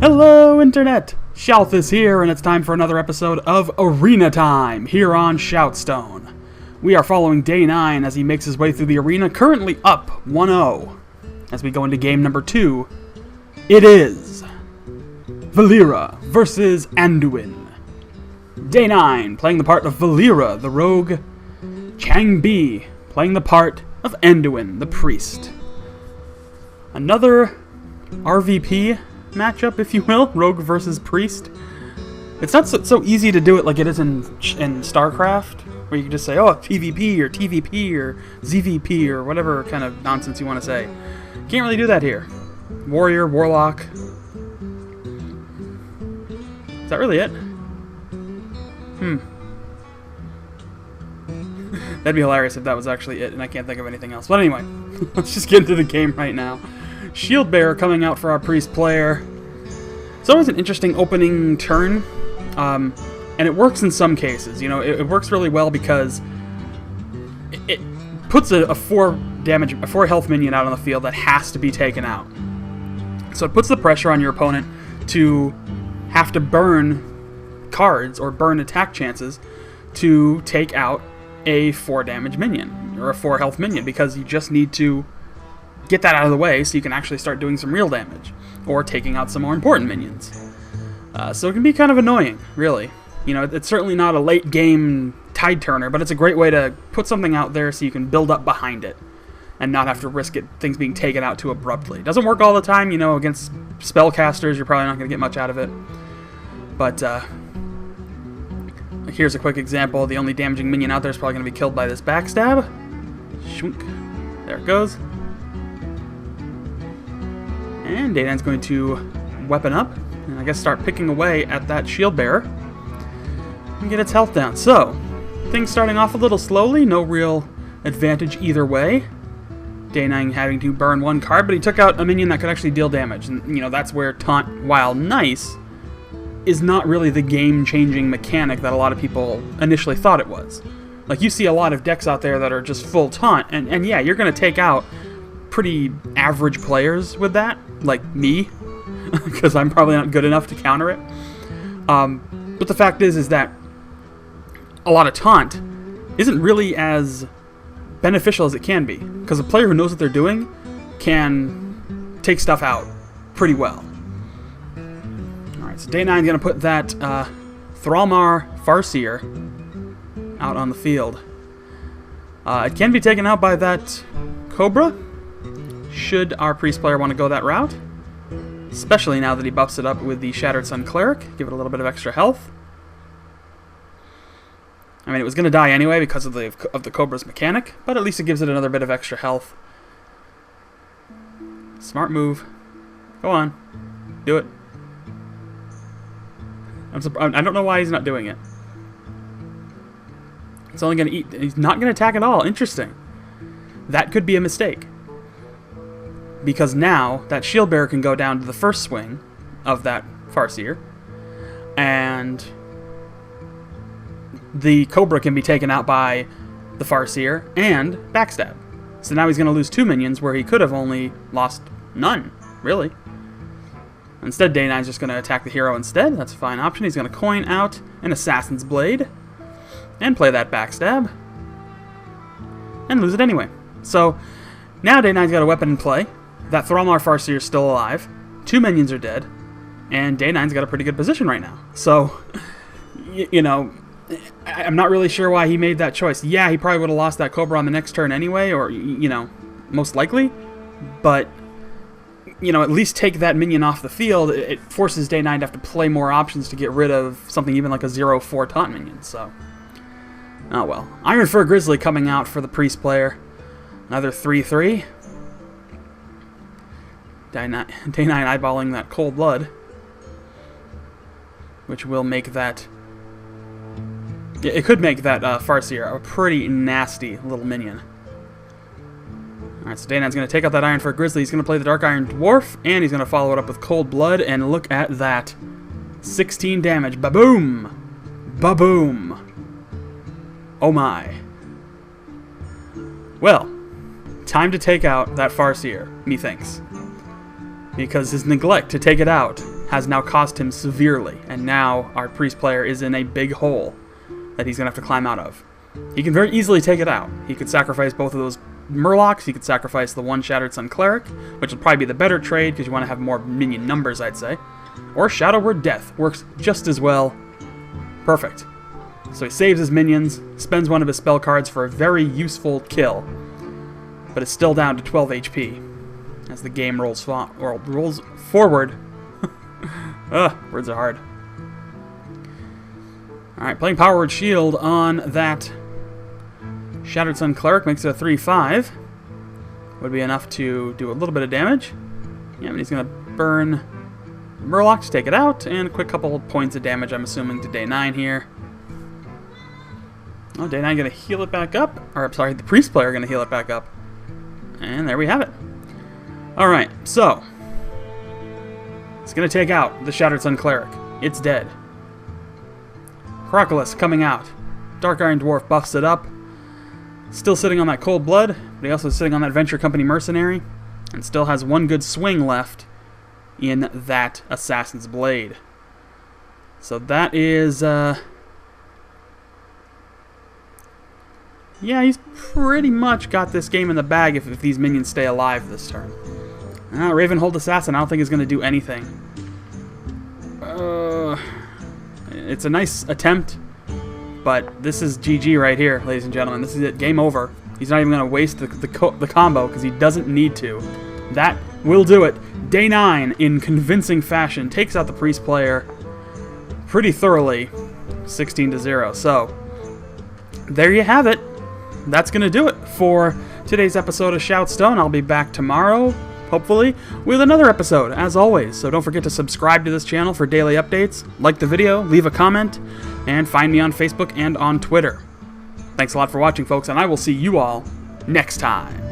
Hello, Internet! Shouth is here, and it's time for another episode of Arena Time here on ShoutStone. We are following Day9 as he makes his way through the arena, currently up 1-0. As we go into game number 2, it is Valeera versus Anduin. Day9 playing the part of Valeera, the rogue. Changbi playing the part of Anduin, the priest. Another RVP matchup, if you will, rogue versus priest. It's not so easy to do it like it is in StarCraft, where you can just say, oh, PvP or TVP or ZVP or whatever kind of nonsense you want to say. Can't really do that here. Warrior, Warlock. Is that really it? That'd be hilarious if that was actually it, and I can't think of anything else. But anyway, let's just get into the game right now. Shield Bearer coming out for our priest player. It's always an interesting opening turn, and it works in some cases. You know, it works really well because it puts a 4 health minion out on the field that has to be taken out. So it puts the pressure on your opponent to have to burn cards or burn attack chances to take out a 4 damage minion or a 4 health minion, because you just need to get that out of the way so you can actually start doing some real damage or taking out some more important minions. So it can be kind of annoying, really. You know, it's certainly not a late game tide turner, but it's a great way to put something out there so you can build up behind it and not have to risk things being taken out too abruptly. It doesn't work all the time, you know. Against spellcasters you're probably not going to get much out of it, but here's a quick example. The only damaging minion out there is probably going to be killed by this backstab. Shunk. There it goes. And Day9's going to weapon up, and I guess start picking away at that shield bearer and get its health down. So, things starting off a little slowly, no real advantage either way. Day9 having to burn 1 card, but he took out a minion that could actually deal damage. And, you know, that's where taunt, while nice, is not really the game-changing mechanic that a lot of people initially thought it was. Like, you see a lot of decks out there that are just full taunt, and yeah, you're going to take out pretty average players with that, like me, because I'm probably not good enough to counter it. But the fact is that a lot of taunt isn't really as beneficial as it can be, because a player who knows what they're doing can take stuff out pretty well. Alright, so Day9's going to put that Thrallmar Farseer out on the field. It can be taken out by that Cobra, should our priest player want to go that route, especially now that he buffs it up with the Shattered Sun Cleric, give it a little bit of extra health. I mean, it was going to die anyway because of the Cobra's mechanic, but at least it gives it another bit of extra health. Smart move. Go on. Do it. I don't know why he's not doing it. It's only going to eat. He's not going to attack at all. Interesting. That could be a mistake, because now that shield bearer can go down to the first swing of that Farseer, and the Cobra can be taken out by the Farseer and backstab. So now he's going to lose 2 minions where he could have only lost none, really. Instead, Day9's just going to attack the hero instead. That's a fine option. He's going to coin out an Assassin's Blade and play that backstab and lose it anyway. So now Day9's got a weapon in play. That Thrallmar Farseer is still alive. 2 minions are dead. And Day9's got a pretty good position right now. So, you know, I'm not really sure why he made that choice. Yeah, he probably would have lost that Cobra on the next turn anyway, or, you know, most likely. But, you know, at least take that minion off the field. It forces Day9 to have to play more options to get rid of something even like a 0-4 taunt minion. So, oh well. Iron Fur Grizzly coming out for the priest player. Another 3-3. Day9 eyeballing that Cold Blood, which will make that... It could make that Farseer a pretty nasty little minion. Alright, so Day9's going to take out that Iron Fur Grizzly. He's going to play the Dark Iron Dwarf, and he's going to follow it up with Cold Blood, and look at that. 16 damage. Ba-boom! Ba-boom! Oh my. Well, time to take out that Farseer, methinks. Because his neglect to take it out has now cost him severely, and now our priest player is in a big hole that he's going to have to climb out of. He can very easily take it out. He could sacrifice both of those Murlocs, he could sacrifice the one Shattered Sun Cleric, which will probably be the better trade because you want to have more minion numbers, I'd say. Or Shadow Word Death, works just as well. Perfect. So he saves his minions, spends one of his spell cards for a very useful kill, but it's still down to 12 HP as the game rolls forward. Ugh, words are hard. Alright, playing Power Word Shield on that Shattered Sun Cleric makes it a 3-5. Would be enough to do a little bit of damage. Yeah, but he's going to burn Murloc to take it out, and a quick couple of points of damage, I'm assuming, to Day9 here. Oh, Day9 going to heal it back up. Or, I'm sorry, the Priest player going to heal it back up. And there we have it. Alright, so it's going to take out the Shattered Sun Cleric. It's dead. Crocalus coming out. Dark Iron Dwarf buffs it up. Still sitting on that Cold Blood, but he also is sitting on that Venture Company Mercenary, and still has one good swing left in that Assassin's Blade. So that is, yeah, he's pretty much got this game in the bag if these minions stay alive this turn. Ravenhold Assassin, I don't think is going to do anything. It's a nice attempt, but this is GG right here, ladies and gentlemen. This is it. Game over. He's not even going to waste the combo because he doesn't need to. That will do it. Day9, in convincing fashion, takes out the Priest player pretty thoroughly, 16-0. So, there you have it. That's going to do it for today's episode of ShoutStone. I'll be back tomorrow, hopefully, with another episode, as always. So don't forget to subscribe to this channel for daily updates, like the video, leave a comment, and find me on Facebook and on Twitter. Thanks a lot for watching, folks, and I will see you all next time.